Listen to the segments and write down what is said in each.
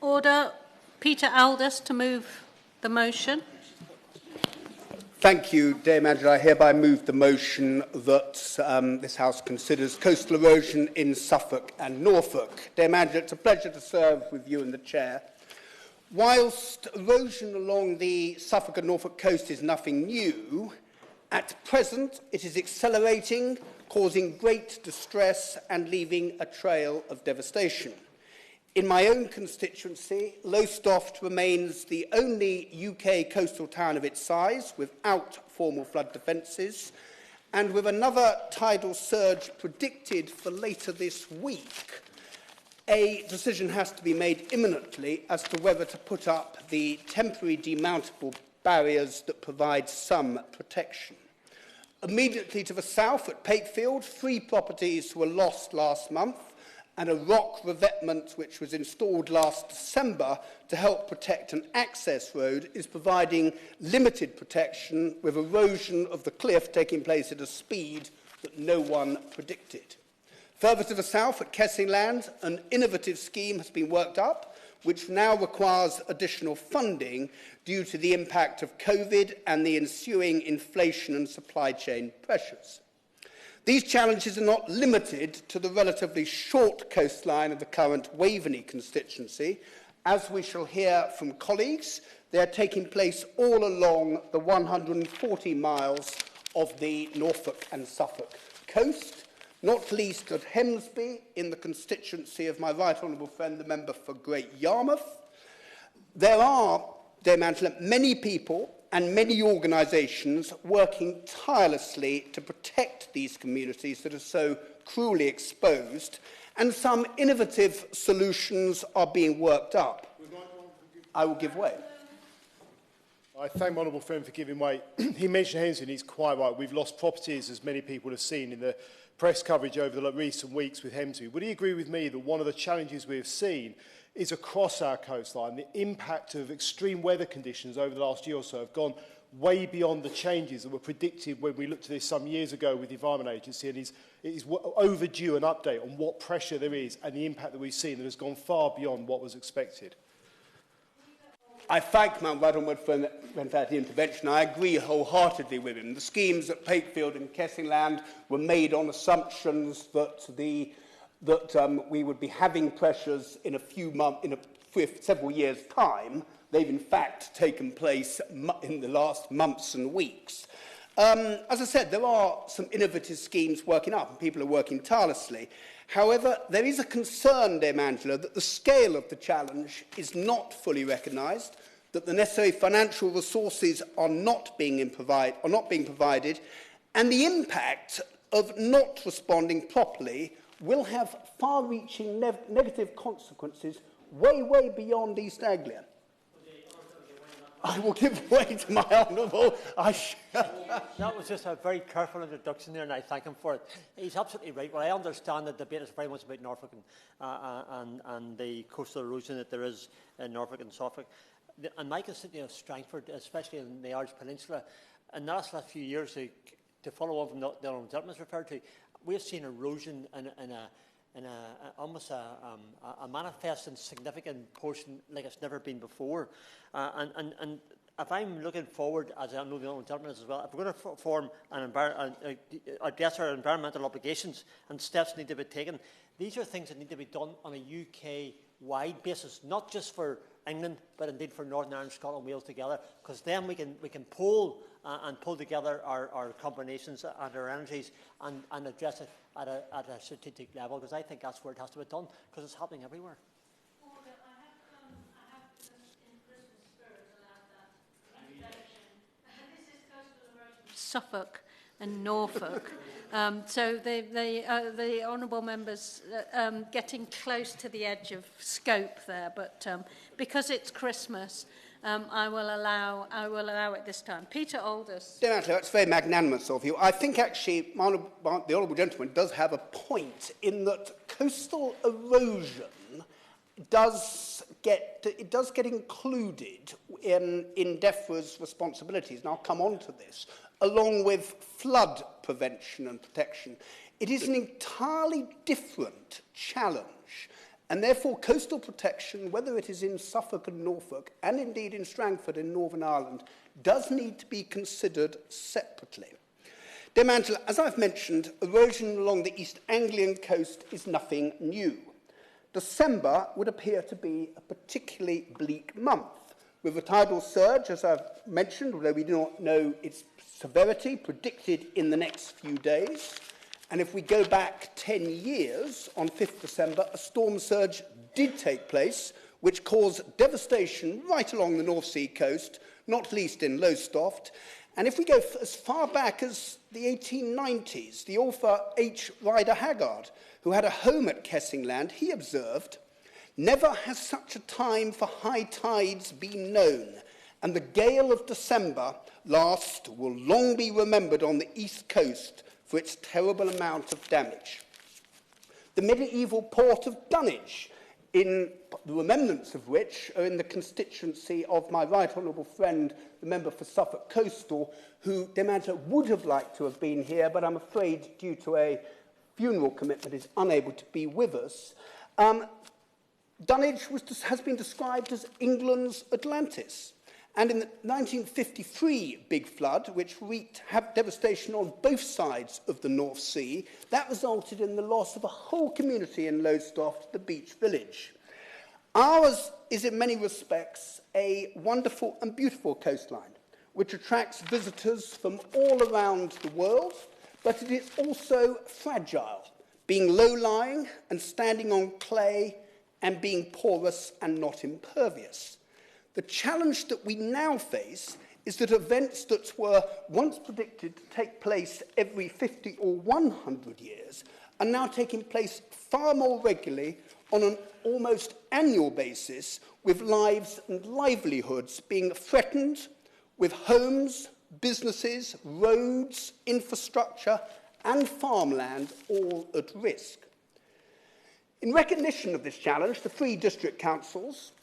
Order. Peter Aldous to move the motion. Thank you, Dame Angela. I hereby move the motion that this House considers coastal erosion in Suffolk and Norfolk. Dame Angela, it's a pleasure to serve with you and the Chair. Whilst erosion along the Suffolk and Norfolk coast is nothing new, at present it is accelerating, causing great distress and leaving a trail of devastation. In my own constituency, Lowestoft remains the only UK coastal town of its size without formal flood defences, and with another tidal surge predicted for later this week, a decision has to be made imminently as to whether to put up the temporary demountable barriers that provide some protection. Immediately to the south at Pakefield, 3 properties were lost last month, and a rock revetment which was installed last December to help protect an access road is providing limited protection, with erosion of the cliff taking place at a speed that no one predicted. Further to the south at Kessingland, an innovative scheme has been worked up which now requires additional funding due to the impact of COVID and the ensuing inflation and supply chain pressures. These challenges are not limited to the relatively short coastline of the current Waveney constituency. As we shall hear from colleagues, they are taking place all along the 140 miles of the Norfolk and Suffolk coast, not least at Hemsby in the constituency of my right honourable friend, the member for Great Yarmouth. There are, Dame Angela, many people and many organisations working tirelessly to protect these communities that are so cruelly exposed, and some innovative solutions are being worked up. I will give way. I thank my honourable friend for giving way. He mentioned Hemsby, and he's quite right. We've lost properties, as many people have seen in the press coverage over the recent weeks with Hemsby. Would he agree with me that one of the challenges we have seen is across our coastline, the impact of extreme weather conditions over the last year or so have gone way beyond the changes that were predicted when we looked at this some years ago with the Environment Agency, and it is overdue an update on what pressure there is and the impact that we've seen that has gone far beyond what was expected. I thank my right honourable friend for the intervention. I agree wholeheartedly with him. The schemes at Pakefield and Kessingland were made on assumptions that we would be having pressures in several years' time. They've in fact taken place in the last months and weeks. As I said, there are some innovative schemes working up, and people are working tirelessly. However, there is a concern, Dame Angela, that the scale of the challenge is not fully recognised, that the necessary financial resources are not being provided, and the impact of not responding properly will have far-reaching negative consequences way beyond East Anglia. I will give way to my honourable. That was just a very careful introduction there, and I thank him for it. He's absolutely right. Well, I understand the debate is very much about Norfolk and the coastal erosion that there is in Norfolk and Suffolk. And my constituency of Strangford, especially in the Irish Peninsula, in the last few years, to follow on from the honourable gentleman has referred to, we have seen erosion in almost a manifest and significant portion like it's never been before. And if I'm looking forward, as I know the honourable gentleman is as well, if we're going to form address our environmental obligations and steps need to be taken, these are things that need to be done on a UK-wide basis, not just for England, but indeed for Northern Ireland, Scotland, Wales together, because then we can pull together our combinations and our energies and address it at a strategic level, because I think that's where it has to be done, because it's happening everywhere. Suffolk and Norfolk. So the honourable members getting close to the edge of scope there, but because it's Christmas, I will allow it this time. Peter Aldous. That's very magnanimous of you. I think actually the honourable gentleman does have a point in that coastal erosion does get included in DEFRA's responsibilities, and I'll come on to this, along with flood prevention and protection. It is an entirely different challenge And therefore, coastal protection, whether it is in Suffolk and Norfolk, and indeed in Strangford in Northern Ireland, does need to be considered separately. Dame Angela, as I've mentioned, erosion along the East Anglian coast is nothing new. December would appear to be a particularly bleak month, with a tidal surge, as I've mentioned, although we do not know its severity, predicted in the next few days. And if we go back 10 years, on 5th December, a storm surge did take place, which caused devastation right along the North Sea coast, not least in Lowestoft. And if we go as far back as the 1890s, the author H. Rider Haggard, who had a home at Kessingland, he observed, "Never has such a time for high tides been known, and the gale of December last will long be remembered on the east coast for its terrible amount of damage." The medieval port of Dunwich, in the remnants of which are in the constituency of my right honourable friend, the member for Suffolk Coastal, who Demanta would have liked to have been here, but I'm afraid due to a funeral commitment is unable to be with us. Dunwich has been described as England's Atlantis. And in the 1953 big flood, which wreaked devastation on both sides of the North Sea, that resulted in the loss of a whole community in Lowestoft, the beach village. Ours is in many respects a wonderful and beautiful coastline, which attracts visitors from all around the world, but it is also fragile, being low-lying and standing on clay and being porous and not impervious. The challenge that we now face is that events that were once predicted to take place every 50 or 100 years are now taking place far more regularly on an almost annual basis, with lives and livelihoods being threatened, with homes, businesses, roads, infrastructure and farmland all at risk. In recognition of this challenge, the three district councils,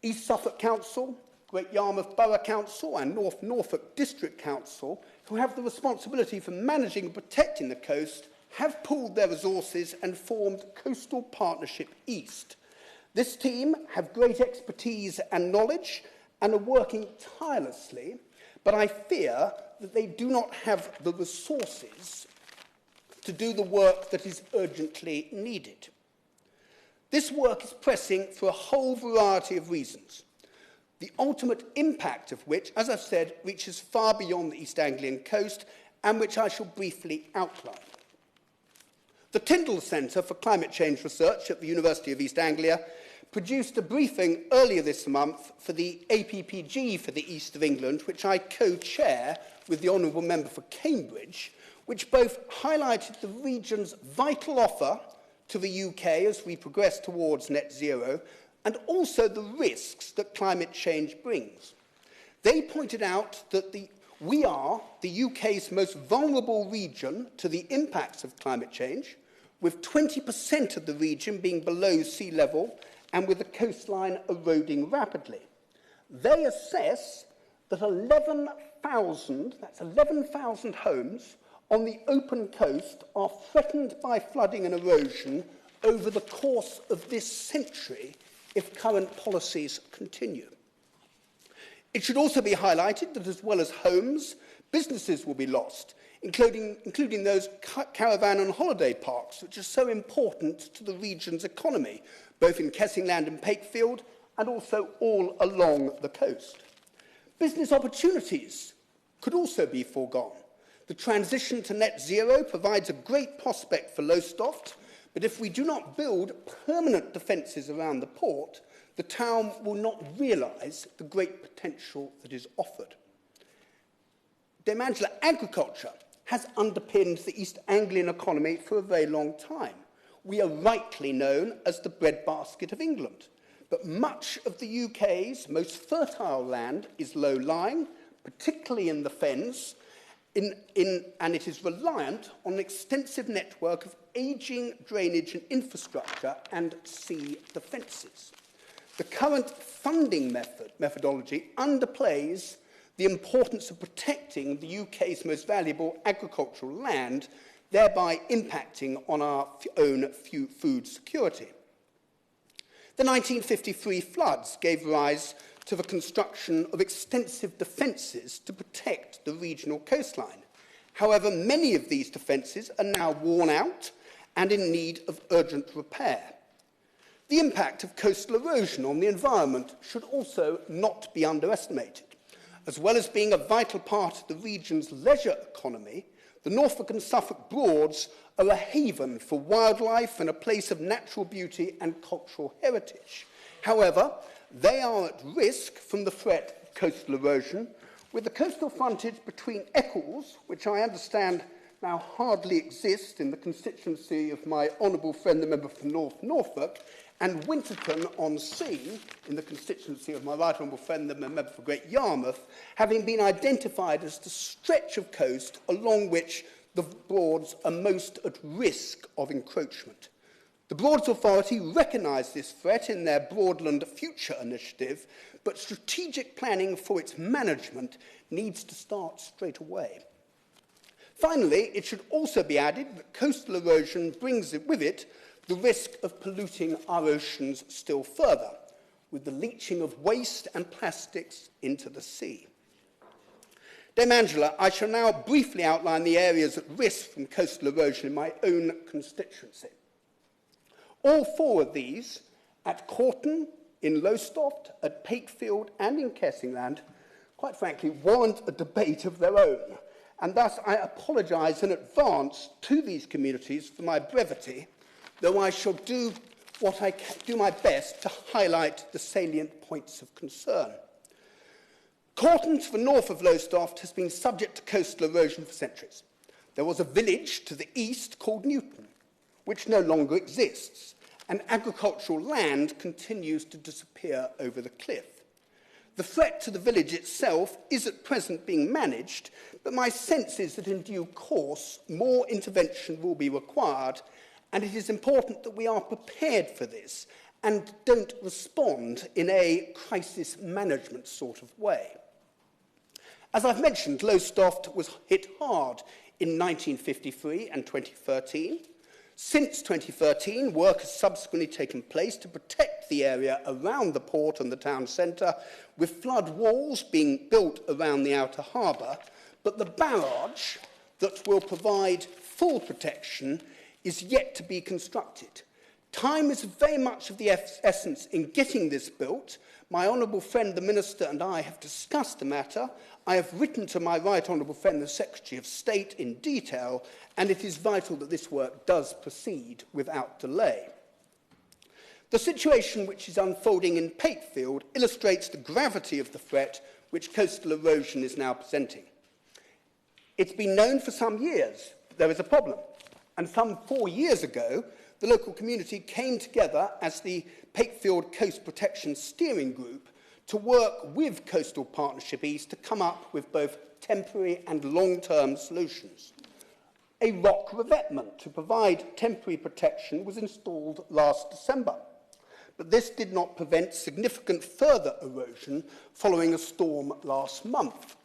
East Suffolk Council, Great Yarmouth Borough Council and North Norfolk District Council, who have the responsibility for managing and protecting the coast, have pooled their resources and formed Coastal Partnership East. This team have great expertise and knowledge and are working tirelessly, but I fear that they do not have the resources to do the work that is urgently needed. This work is pressing for a whole variety of reasons, the ultimate impact of which, as I've said, reaches far beyond the East Anglian coast, and which I shall briefly outline. The Tyndall Centre for Climate Change Research at the University of East Anglia produced a briefing earlier this month for the APPG for the East of England, which I co-chair with the Honourable Member for Cambridge, which both highlighted the region's vital offer to the UK as we progress towards net zero, and also the risks that climate change brings. They pointed out that we are the UK's most vulnerable region to the impacts of climate change, with 20% of the region being below sea level and with the coastline eroding rapidly. They assess that 11,000 homes on the open coast are threatened by flooding and erosion over the course of this century if current policies continue. It should also be highlighted that as well as homes, businesses will be lost, including those caravan and holiday parks, which are so important to the region's economy, both in Kessingland and Pakefield, and also all along the coast. Business opportunities could also be foregone. The transition to net zero provides a great prospect for Lowestoft, but if we do not build permanent defences around the port, the town will not realise the great potential that is offered. Dame Angela, agriculture has underpinned the East Anglian economy for a very long time. We are rightly known as the breadbasket of England, but much of the UK's most fertile land is low-lying, particularly in the fens, and it is reliant on an extensive network of ageing drainage and infrastructure and sea defences. The current funding methodology underplays the importance of protecting the UK's most valuable agricultural land, thereby impacting on our own food security. The 1953 floods gave rise to the construction of extensive defences to protect the regional coastline. However, many of these defences are now worn out and in need of urgent repair. The impact of coastal erosion on the environment should also not be underestimated. As well as being a vital part of the region's leisure economy, the Norfolk and Suffolk Broads are a haven for wildlife and a place of natural beauty and cultural heritage. However, they are at risk from the threat of coastal erosion, with the coastal frontage between Eccles, which I understand now hardly exists in the constituency of my honourable friend, the member for North Norfolk, and Winterton-on-Sea, in the constituency of my right honourable friend, the member for Great Yarmouth, having been identified as the stretch of coast along which the Broads are most at risk of encroachment. The Broads Authority recognised this threat in their Broadland Future initiative, but strategic planning for its management needs to start straight away. Finally, it should also be added that coastal erosion brings with it the risk of polluting our oceans still further, with the leaching of waste and plastics into the sea. Dame Angela, I shall now briefly outline the areas at risk from coastal erosion in my own constituency. All four of these, at Corton, in Lowestoft, at Pakefield and in Kessingland, quite frankly, warrant a debate of their own. And thus I apologise in advance to these communities for my brevity, though I shall do my best to highlight the salient points of concern. Corton, to the north of Lowestoft, has been subject to coastal erosion for centuries. There was a village to the east called Newton, which no longer exists, and agricultural land continues to disappear over the cliff. The threat to the village itself is at present being managed, but my sense is that in due course more intervention will be required, and it is important that we are prepared for this and don't respond in a crisis management sort of way. As I've mentioned, Lowestoft was hit hard in 1953 and 2013. Since 2013, work has subsequently taken place to protect the area around the port and the town centre, with flood walls being built around the outer harbour, but the barrage that will provide full protection is yet to be constructed. Time is very much of the essence in getting this built. My honourable friend, the Minister, and I have discussed the matter. I have written to my right honourable friend, the Secretary of State, in detail, and it is vital that this work does proceed without delay. The situation which is unfolding in Pakefield illustrates the gravity of the threat which coastal erosion is now presenting. It's been known for some years that there is a problem, and some 4 years ago, the local community came together as the Pakefield Coast Protection Steering Group to work with Coastal Partnership East to come up with both temporary and long-term solutions. A rock revetment to provide temporary protection was installed last December, but this did not prevent significant further erosion following a storm last month,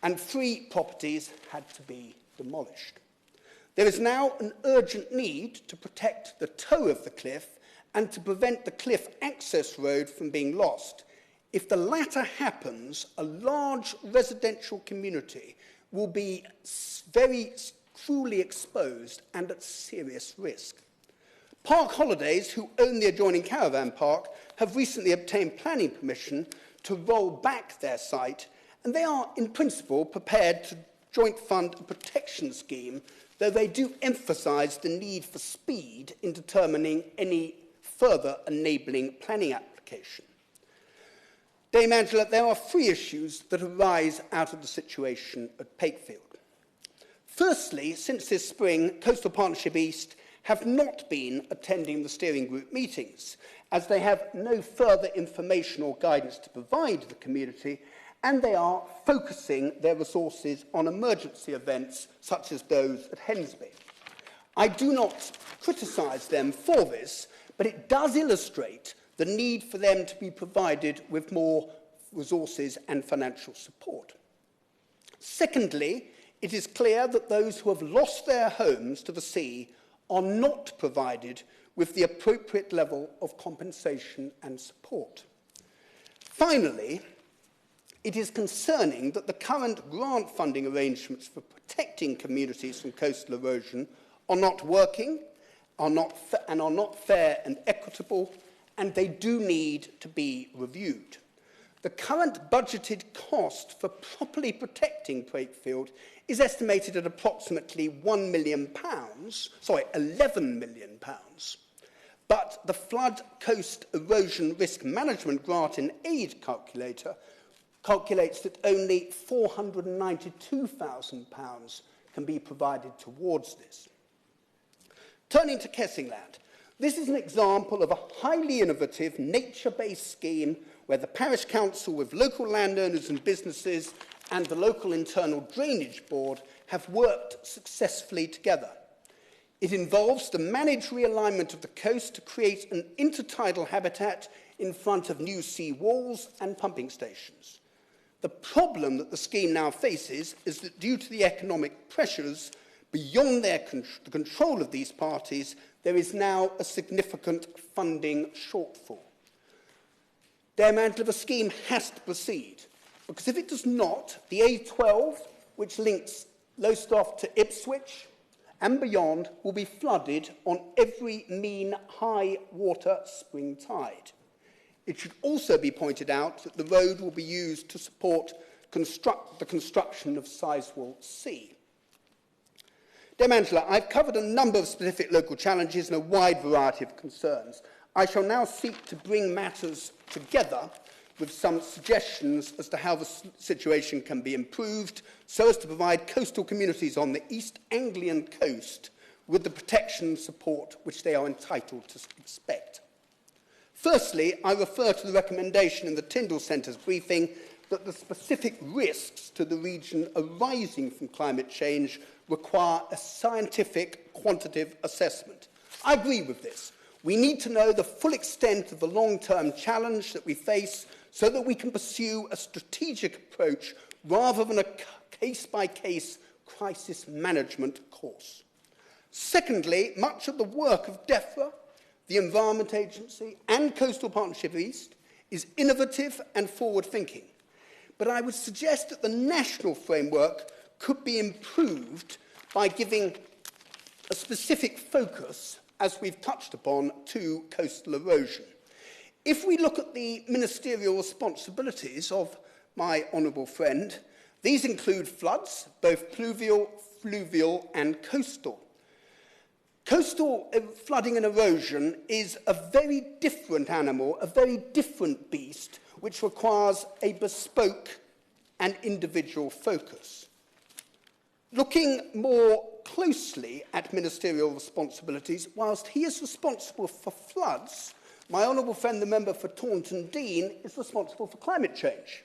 and 3 properties had to be demolished. There is now an urgent need to protect the toe of the cliff and to prevent the cliff access road from being lost. If the latter happens, a large residential community will be very cruelly exposed and at serious risk. Park Holidays, who own the adjoining caravan park, have recently obtained planning permission to roll back their site, and they are, in principle, prepared to joint fund a protection scheme, though they do emphasise the need for speed in determining any further enabling planning application. Dame Angela, there are 3 issues that arise out of the situation at Pakefield. Firstly, since this spring, Coastal Partnership East have not been attending the steering group meetings, as they have no further information or guidance to provide the community, and they are focusing their resources on emergency events such as those at Hensby. I do not criticise them for this, but it does illustrate the need for them to be provided with more resources and financial support. Secondly, it is clear that those who have lost their homes to the sea are not provided with the appropriate level of compensation and support. Finally, it is concerning that the current grant funding arrangements for protecting communities from coastal erosion are not working, are not fair and equitable, and they do need to be reviewed. The current budgeted cost for properly protecting Wakefield is estimated at approximately £11 million. But the Flood Coast Erosion Risk Management Grant in Aid calculator calculates that only £492,000 can be provided towards this. Turning to Kessingland, this is an example of a highly innovative, nature-based scheme where the parish council with local landowners and businesses and the local internal drainage board have worked successfully together. It involves the managed realignment of the coast to create an intertidal habitat in front of new sea walls and pumping stations. The problem that the scheme now faces is that due to the economic pressures beyond the control of these parties, there is now a significant funding shortfall. The scheme has to proceed, because if it does not, the A12, which links Lowestoft to Ipswich and beyond, will be flooded on every mean high water spring tide. It should also be pointed out that the road will be used to support the construction of Sizewell C. Dame Angela, I've covered a number of specific local challenges and a wide variety of concerns. I shall now seek to bring matters together with some suggestions as to how the situation can be improved so as to provide coastal communities on the East Anglian coast with the protection and support which they are entitled to expect. Firstly, I refer to the recommendation in the Tyndall Centre's briefing that the specific risks to the region arising from climate change require a scientific, quantitative assessment. I agree with this. We need to know the full extent of the long-term challenge that we face so that we can pursue a strategic approach rather than a case-by-case crisis management course. Secondly, much of the work of DEFRA, the Environment Agency and Coastal Partnership East is innovative and forward-thinking. But I would suggest that the national framework could be improved by giving a specific focus, as we've touched upon, to coastal erosion. If we look at the ministerial responsibilities of my honourable friend, these include floods, both pluvial, fluvial and coastal. Coastal flooding and erosion is a very different animal, a very different beast, which requires a bespoke and individual focus. Looking more closely at ministerial responsibilities, whilst he is responsible for floods, my honourable friend, the member for Taunton Deane, is responsible for climate change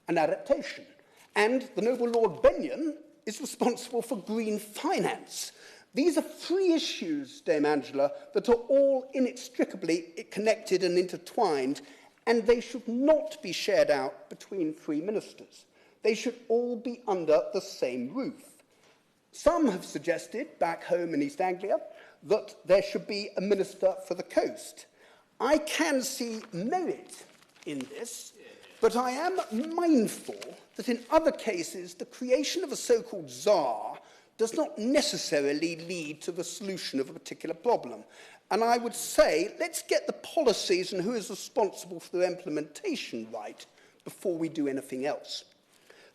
and adaptation. And the noble Lord Benyon is responsible for green finance. These are three issues, Dame Angela, that are all inextricably connected and intertwined, and they should not be shared out between three ministers. They should all be under the same roof. Some have suggested, back home in East Anglia, that there should be a minister for the coast. I can see merit in this, but I am mindful that in other cases, the creation of a so-called czar does not necessarily lead to the solution of a particular problem. And I would say, let's get the policies and who is responsible for their implementation right before we do anything else.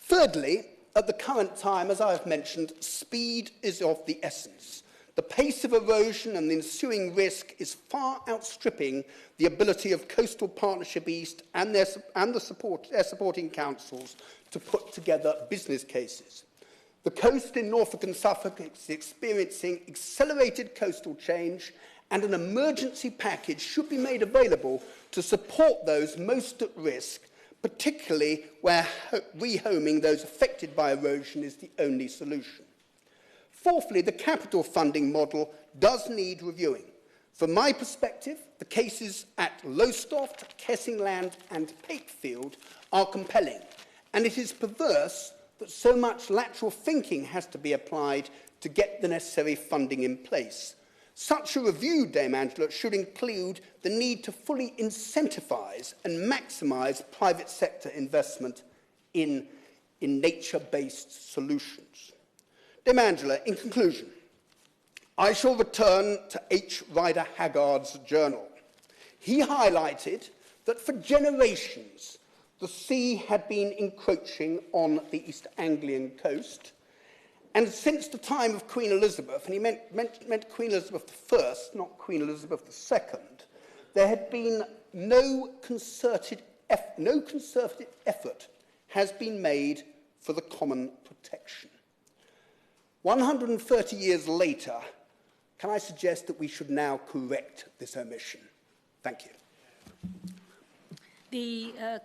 Thirdly, at the current time, as I have mentioned, speed is of the essence. The pace of erosion and the ensuing risk is far outstripping the ability of Coastal Partnership East and their supporting councils to put together business cases. The coast in Norfolk and Suffolk is experiencing accelerated coastal change, and an emergency package should be made available to support those most at risk, particularly where rehoming those affected by erosion is the only solution. Fourthly, the capital funding model does need reviewing. From my perspective, the cases at Lowestoft, Kessingland and Wakefield are compelling, and it is perverse that so much lateral thinking has to be applied to get the necessary funding in place. Such a review, Dame Angela, should include the need to fully incentivise and maximise private sector investment in nature-based solutions. Dame Angela, in conclusion, I shall return to H. Rider Haggard's journal. He highlighted that for generations the sea had been encroaching on the East Anglian coast, and since the time of Queen Elizabeth, and he meant Queen Elizabeth I, not Queen Elizabeth II, there had been no concerted effort has been made for the common protection. 130 years later, can I suggest that we should now correct this omission? Thank you. The